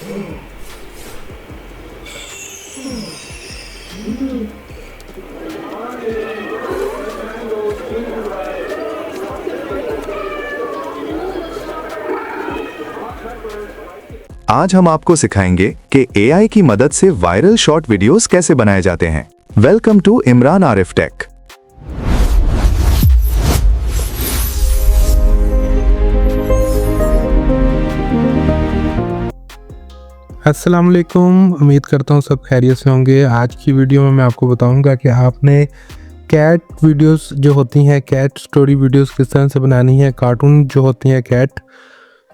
आज हम आपको सिखाएंगे कि एआई की मदद से वायरल शॉर्ट वीडियोस कैसे बनाए जाते हैं। Welcome to Imran Arif tech. अस्सलाम वालेकुम, उम्मीद करता हूँ सब खैरियत से होंगे। आज की वीडियो में मैं आपको बताऊंगा कि आपने कैट वीडियोस जो होती हैं, कैट स्टोरी वीडियोस किस तरह से बनानी है, कार्टून जो होती हैं कैट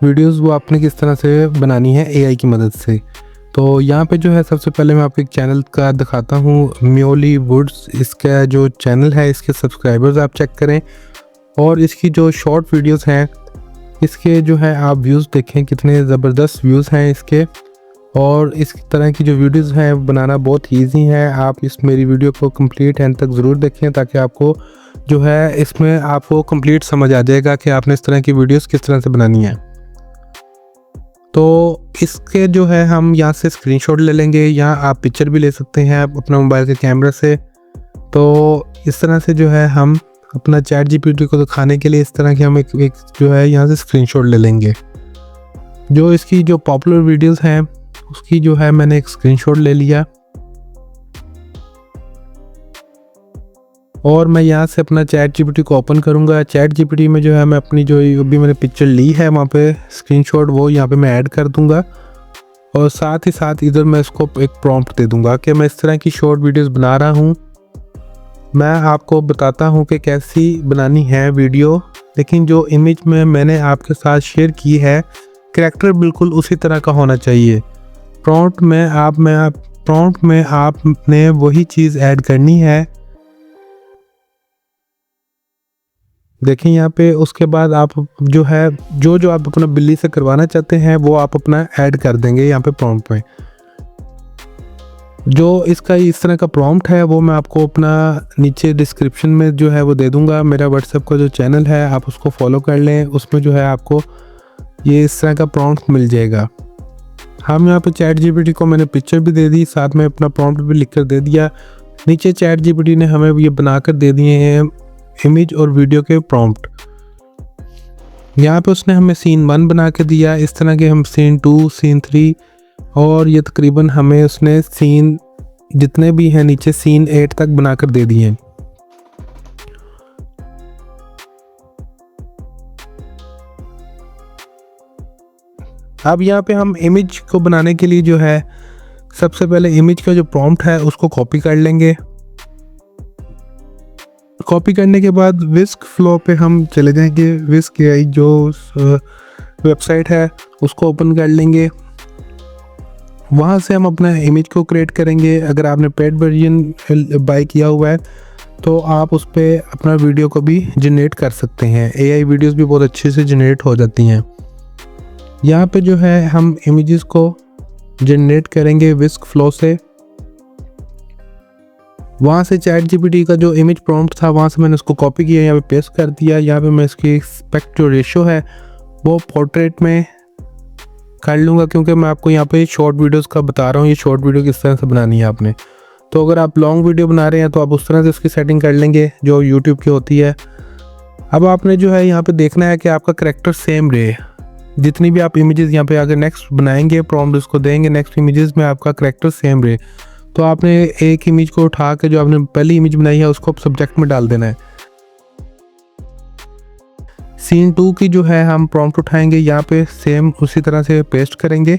वीडियोस, वो आपने किस तरह से बनानी है एआई की मदद से। तो यहाँ पे जो है सबसे पहले मैं आपको एक चैनल का दिखाता हूँ, म्योली वुड्स। इसका जो चैनल है, इसके सब्सक्राइबर्स आप चेक करें और इसकी जो शॉर्ट वीडियोस हैं इसके जो है आप व्यूज़ देखें, कितने ज़बरदस्त व्यूज़ हैं इसके। और इस तरह की जो वीडियोस हैं बनाना बहुत ईजी है। आप इस मेरी वीडियो को कंप्लीट एंड तक ज़रूर देखें ताकि आपको जो है इसमें आपको कंप्लीट समझ आ जाएगा कि आपने इस तरह की वीडियोस किस तरह से बनानी है। तो इसके जो है हम यहाँ से स्क्रीनशॉट ले लेंगे, यहाँ आप पिक्चर भी ले सकते हैं अपना मोबाइल के कैमरा से। तो इस तरह से जो है हम अपना चैट जीपीटी को दिखाने के लिए इस तरह की हम एक जो है यहाँ से स्क्रीनशॉट ले लेंगे। जो इसकी जो पॉपुलर वीडियोस हैं उसकी जो है मैंने एक स्क्रीनशॉट ले लिया और मैं यहाँ से अपना चैट जीपीटी को ओपन करूँगा। चैट जीपीटी में जो है मैं अपनी जो अभी मैंने पिक्चर ली है वहाँ पे स्क्रीनशॉट वो यहाँ पे मैं ऐड कर दूँगा और साथ ही साथ इधर मैं इसको एक प्रॉम्प्ट दे दूँगा कि मैं इस तरह की शॉर्ट वीडियोस बना रहा हूँ। मैं आपको बताता हूँ कि कैसी बनानी है वीडियो, लेकिन जो इमेज में मैंने आपके साथ शेयर की है करैक्टर बिल्कुल उसी तरह का होना चाहिए। प्रॉम्प्ट में आपने वही चीज़ ऐड करनी है। देखें यहाँ पे, उसके बाद आप जो है जो आप अपना बिल्ली से करवाना चाहते हैं वो आप अपना ऐड कर देंगे यहाँ पे प्रॉम्प्ट में। जो इसका इस तरह का प्रॉम्प्ट है वो मैं आपको अपना नीचे डिस्क्रिप्शन में जो है वो दे दूँगा। मेरा व्हाट्सएप का जो चैनल है आप उसको फॉलो कर लें, उसमें जो है आपको ये इस तरह का प्रॉम्प्ट मिल जाएगा। हम यहाँ पे चैट जीपीटी को मैंने पिक्चर भी दे दी, साथ में अपना प्रॉम्प्ट भी लिख कर दे दिया। नीचे चैट जीपीटी ने हमें ये बनाकर दे दिए हैं इमेज और वीडियो के प्रॉम्प्ट। यहाँ पे उसने हमें सीन 1 बना के दिया, इस तरह के हम सीन 2, सीन 3 और ये तकरीबन हमें उसने सीन जितने भी हैं नीचे सीन 8 तक बनाकर दे दिए हैं। अब यहाँ पे हम इमेज को बनाने के लिए जो है सबसे पहले इमेज का जो प्रॉम्प्ट है उसको कॉपी कर लेंगे। कॉपी करने के बाद विस्क फ्लो पे हम चले जाएंगे। विस्क एआई जो वेबसाइट है उसको ओपन कर लेंगे, वहाँ से हम अपना इमेज को क्रिएट करेंगे। अगर आपने पेड वर्जन बाय किया हुआ है तो आप उस पर अपना वीडियो को भी जनरेट कर सकते हैं। एआई वीडियोस भी बहुत अच्छे से जनरेट हो जाती हैं। यहाँ पे जो है हम इमेजेस को जनरेट करेंगे विस्क फ्लो से। वहाँ से चैट जीपीटी का जो इमेज प्रॉम्प्ट था वहाँ से मैंने उसको कॉपी किया, यहाँ पे पेस्ट कर दिया। यहाँ पे मैं इसकी एस्पेक्ट जो रेशो है वो पोर्ट्रेट में कर लूँगा, क्योंकि मैं आपको यहाँ पे शॉर्ट वीडियोस का बता रहा हूँ ये शॉर्ट वीडियो किस तरह से बनानी है आपने। तो अगर आप लॉन्ग वीडियो बना रहे हैं तो आप उस तरह से उसकी सेटिंग कर लेंगे जो यूट्यूब की होती है। अब आपने जो है यहाँ पे देखना है कि आपका करैक्टर सेम रहे। जितनी भी आप इमेजेस यहाँ पे अगर नेक्स्ट बनाएंगे, प्रॉम्प्ट उसको देंगे, नेक्स्ट इमेजेस में आपका करैक्टर सेम रहे। तो आपने एक इमेज को उठा के जो आपने पहली इमेज बनाई है उसको सब्जेक्ट में डाल देना है। सीन 2 की जो है हम प्रॉम्प्ट उठाएंगे, यहाँ पे सेम उसी तरह से पेस्ट करेंगे।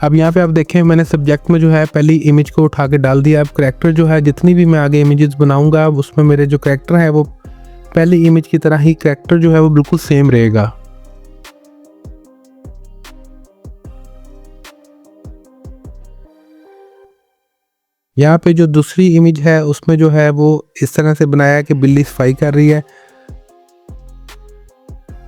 अब यहाँ पे आप देखें मैंने सब्जेक्ट में जो है पहली इमेज को उठा के डाल दिया। अब करैक्टर जो है जितनी भी मैं आगे इमेजेस बनाऊंगा उसमें मेरे जो करैक्टर है वो पहली इमेज की तरह ही करैक्टर जो है वो बिल्कुल सेम रहेगा। यहाँ पे जो दूसरी इमेज है उसमें जो है वो इस तरह से बनाया है कि बिल्ली सफाई कर रही है।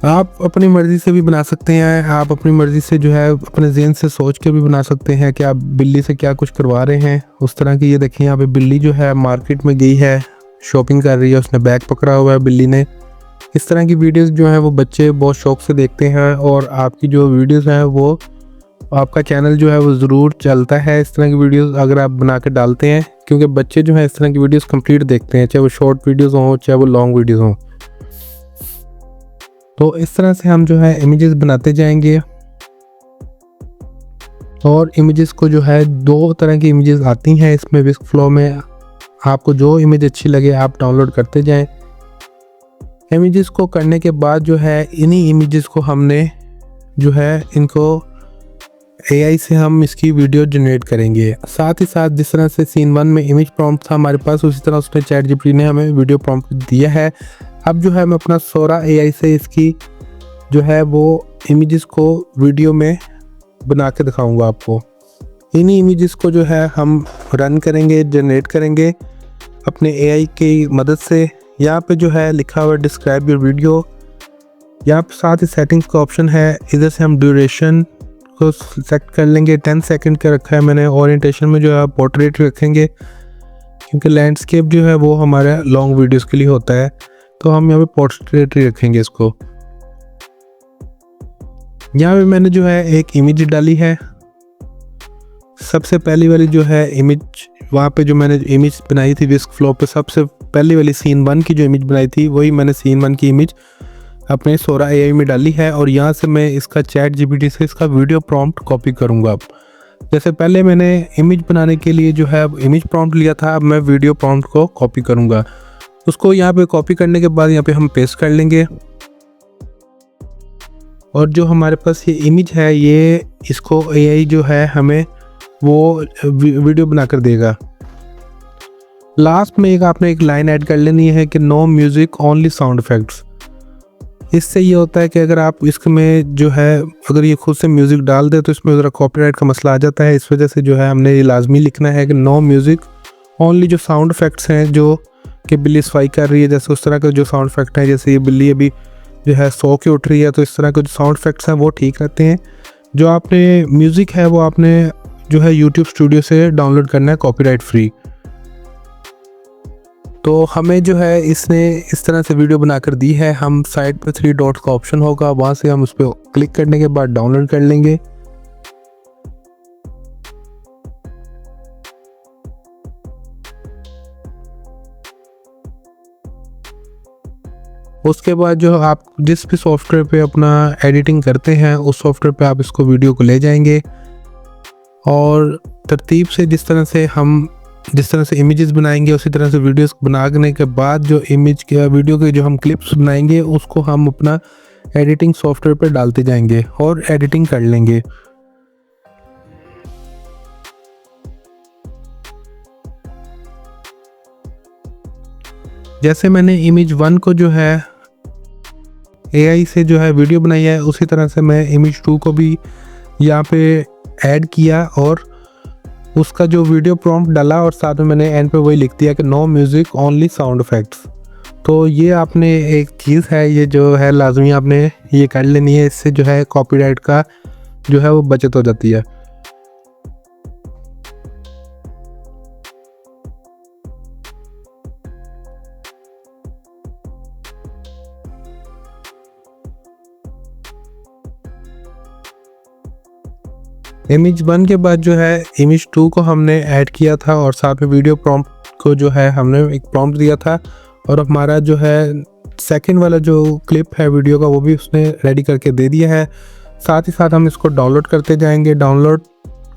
आप अपनी मर्ज़ी से भी बना सकते हैं, आप अपनी मर्ज़ी से जो है अपने ज़हन से सोच के भी बना सकते हैं कि आप बिल्ली से क्या कुछ करवा रहे हैं उस तरह की। ये देखिए यहाँ पे बिल्ली जो है मार्केट में गई है, शॉपिंग कर रही है, उसने बैग पकड़ा हुआ है बिल्ली ने। इस तरह की वीडियोस जो है वो बच्चे बहुत शौक से देखते हैं और आपकी जो वीडियोस हैं वो आपका चैनल जो है वो ज़रूर चलता है इस तरह की वीडियोस अगर आप बना के डालते हैं, क्योंकि बच्चे जो है इस तरह की वीडियोस कंप्लीट देखते हैं, चाहे वो शॉर्ट वीडियोस हों चाहे वो लॉन्ग वीडियोस हों। तो इस तरह से हम जो है इमेजेस बनाते जाएंगे, और इमेजेस को जो है 2 तरह की इमेजेस आती हैं इसमें विस्क फ्लो में। आपको जो इमेज अच्छी लगे आप डाउनलोड करते जाएं। इमेजेस को करने के बाद जो है इन्हीं इमेजेस को हमने जो है इनको AI से हम इसकी वीडियो जनरेट करेंगे। साथ ही साथ जिस तरह से सीन 1 में इमेज प्रॉम्प्ट था हमारे पास, उसी तरह उसने ChatGPT ने हमें वीडियो प्रॉम्प्ट दिया है। अब जो है मैं अपना Sora AI से इसकी जो है वो इमेजेस को वीडियो में बना के दिखाऊंगा आपको। इन्हीं इमेजेस को जो है हम रन करेंगे, जनरेट करेंगे अपने AI की मदद से। यहाँ पे जो है लिखा हुआ है डिस्क्राइब योर वीडियो। यहाँ पे साथ ही सेटिंग्स का ऑप्शन है, इधर से हम ड्यूरेशन को सेलेक्ट कर लेंगे। 10 सेकंड का रखा है मैंने। ओरिएंटेशन में जो है पोर्ट्रेट रखेंगे, क्योंकि लैंडस्केप जो है वो हमारे लॉन्ग वीडियोस के लिए होता है, तो हम यहाँ पे पोर्ट्रेट ही रखेंगे इसको। यहाँ पे मैंने जो है एक इमेज डाली है। सबसे पहली वाली जो है इमेज, वहाँ पे जो मैंने इमेज बनाई थी विस्क फ्लो पे, सबसे पहली वाली सीन 1 की जो इमेज बनाई थी वही मैंने सीन 1 की इमेज अपने Sora AI में डाली है। और यहाँ से मैं इसका ChatGPT से इसका वीडियो प्रॉम्प्ट कॉपी करूँगा। अब जैसे पहले मैंने इमेज बनाने के लिए जो है इमेज प्रॉम्प्ट लिया था, अब मैं वीडियो प्रॉम्प्ट को कॉपी करूँगा। उसको यहाँ पे कॉपी करने के बाद यहाँ पे हम पेस्ट कर लेंगे, और जो हमारे पास ये इमेज है ये इसको AI जो है हमें वो वीडियो बना कर देगा। लास्ट में आपने एक लाइन ऐड कर लेनी है कि know music only sound effects. इससे ये होता है कि अगर आप इसमें जो है अगर ये खुद से म्यूज़िक डाल दे तो इसमें ज़रा कॉपीराइट का मसला आ जाता है। इस वजह से जो है हमने ये लाजमी लिखना है कि नो म्यूज़िक, ओनली जो साउंड इफ़ेक्ट्स हैं जो कि बिल्ली सफाई कर रही है, जैसे उस तरह के जो साउंड इफ़ेक्ट हैं, जैसे ये बिल्ली अभी जो है सो के उठ रही है, तो इस तरह के जो साउंड इफ़ेक्ट्स हैं वो ठीक रहते हैं। जो आपने म्यूज़िक है वो आपने जो है यूट्यूब स्टूडियो से डाउनलोड करना है कॉपीराइट फ्री। तो हमें जो है इसने इस तरह से वीडियो बनाकर दी है। हम साइड पे 3 डॉट्स का ऑप्शन होगा, वहाँ से हम उस पर क्लिक करने के बाद डाउनलोड कर लेंगे। उसके बाद जो आप जिस भी सॉफ्टवेयर पे अपना एडिटिंग करते हैं उस सॉफ्टवेयर पे आप इसको वीडियो को ले जाएंगे, और तरतीब से जिस तरह से इमेजेस बनाएंगे उसी तरह से वीडियोस बनाने के बाद जो इमेज के वीडियो के जो हम क्लिप्स बनाएंगे उसको हम अपना एडिटिंग सॉफ्टवेयर पर डालते जाएंगे और एडिटिंग कर लेंगे। जैसे मैंने इमेज 1 को जो है AI से जो है वीडियो बनाई है, उसी तरह से मैं इमेज 2 को भी यहाँ पे ऐड किया और उसका जो वीडियो प्रॉम्प्ट डाला, और साथ में मैंने एंड पे वही लिख दिया कि know music only sound effects. तो ये आपने एक चीज़ है, ये जो है लाजमी आपने ये कर लेनी है, इससे जो है कॉपीराइट का जो है वो बचत हो जाती है। इमेज 1 के बाद जो है इमेज 2 को हमने ऐड किया था, और साथ में वीडियो प्रॉम्प्ट को जो है हमने एक प्रॉम्प्ट दिया था, और हमारा जो है सेकंड वाला जो क्लिप है वीडियो का वो भी उसने रेडी करके दे दिया है। साथ ही साथ हम इसको डाउनलोड करते जाएंगे। डाउनलोड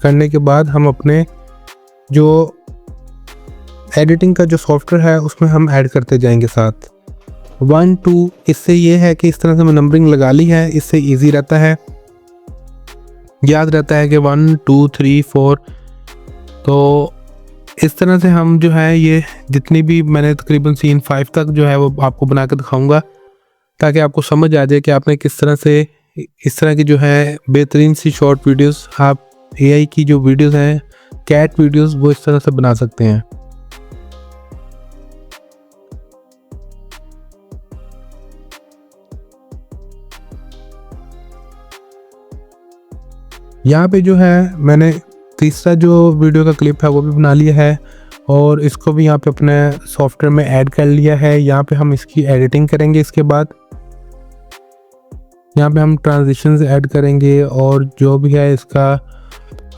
करने के बाद हम अपने जो एडिटिंग का जो सॉफ्टवेयर है उसमें हम ऐड करते जाएंगे साथ 1 2। इससे ये है कि इस तरह से मैं नंबरिंग लगा ली है, इससे ईजी रहता है, याद रहता है कि 1 2 3 4। तो इस तरह से हम जो है ये जितनी भी मैंने तकरीबन सीन 5 तक जो है वो आपको बना कर दिखाऊंगा, ताकि आपको समझ आ जाए कि आपने किस तरह से इस तरह की जो है बेहतरीन सी शॉर्ट वीडियोस आप AI की जो वीडियोस हैं कैट वीडियोस वो इस तरह से बना सकते हैं। यहाँ पे जो है मैंने तीसरा जो वीडियो का क्लिप है वो भी बना लिया है, और इसको भी यहाँ पे अपने सॉफ्टवेयर में ऐड कर लिया है। यहाँ पे हम इसकी एडिटिंग करेंगे। इसके बाद यहाँ पे हम ट्रांजिशंस ऐड करेंगे और जो भी है इसका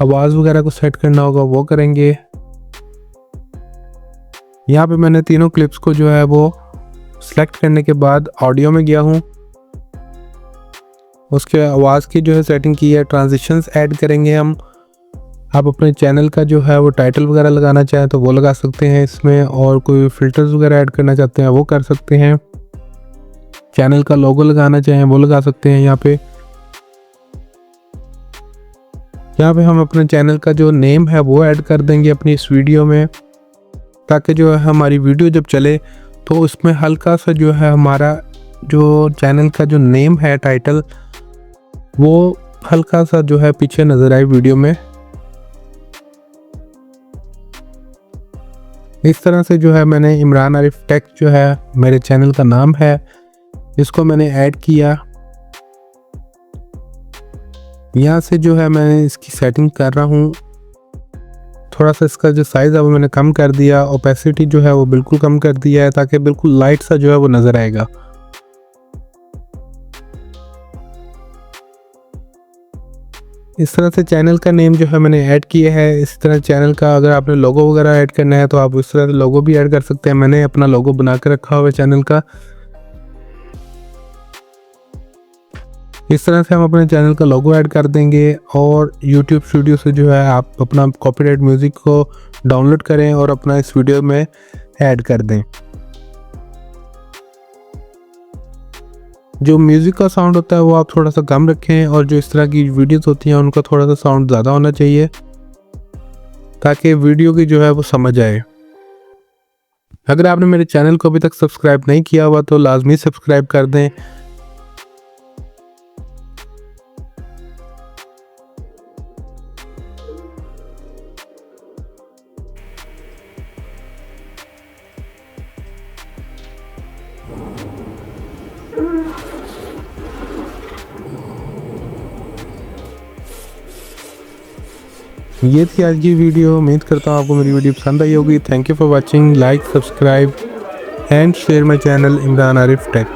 आवाज़ वगैरह को सेट करना होगा वो करेंगे। यहाँ पे मैंने तीनों क्लिप्स को जो है वो सेलेक्ट करने के बाद ऑडियो में गया हूँ, उसके आवाज़ की जो है सेटिंग की है। ट्रांजिशंस ऐड करेंगे हम। आप अपने चैनल का जो है वो टाइटल वगैरह लगाना चाहें तो वो लगा सकते हैं इसमें, और कोई फ़िल्टर्स वगैरह ऐड करना चाहते हैं वो कर सकते हैं। चैनल का लोगो लगाना चाहें वो लगा सकते हैं। यहाँ पे हम अपने चैनल का जो नेम है वो ऐड कर देंगे अपनी इस वीडियो में, ताकि जो है हमारी वीडियो जब चले तो उसमें हल्का सा जो है हमारा जो चैनल का जो नेम है, टाइटल, वो हल्का सा जो है पीछे नज़र आए वीडियो में। इस तरह से जो है मैंने इमरान आरिफ टेक जो है मेरे चैनल का नाम है, इसको मैंने ऐड किया। यहाँ से जो है मैं इसकी सेटिंग कर रहा हूँ। थोड़ा सा इसका जो साइज़ है वो मैंने कम कर दिया, ओपेसिटी जो है वो बिल्कुल कम कर दिया है, ताकि बिल्कुल लाइट सा जो है वो नज़र आएगा। इस तरह से चैनल का नेम जो है मैंने ऐड किया है। इस तरह चैनल का अगर आपने लोगो वगैरह ऐड करना है तो आप इस तरह लोगो भी ऐड कर सकते हैं। मैंने अपना लोगो बना के रखा हुआ है चैनल का। इस तरह से हम अपने चैनल का लोगो ऐड कर देंगे और YouTube स्टूडियो से जो है आप अपना कॉपीराइट म्यूज़िक को डाउनलोड करें और अपना इस वीडियो में ऐड कर दें। जो म्यूज़िक का साउंड होता है वो आप थोड़ा सा कम रखें, और जो इस तरह की वीडियोस होती हैं उनका थोड़ा सा साउंड ज़्यादा होना चाहिए, ताकि वीडियो की जो है वो समझ आए। अगर आपने मेरे चैनल को अभी तक सब्सक्राइब नहीं किया हुआ तो लाजमी सब्सक्राइब कर दें। ये थी आज की वीडियो। उम्मीद करता हूँ आपको मेरी वीडियो पसंद आई होगी। Thank you for watching. Like, subscribe and share my channel Imran Arif take.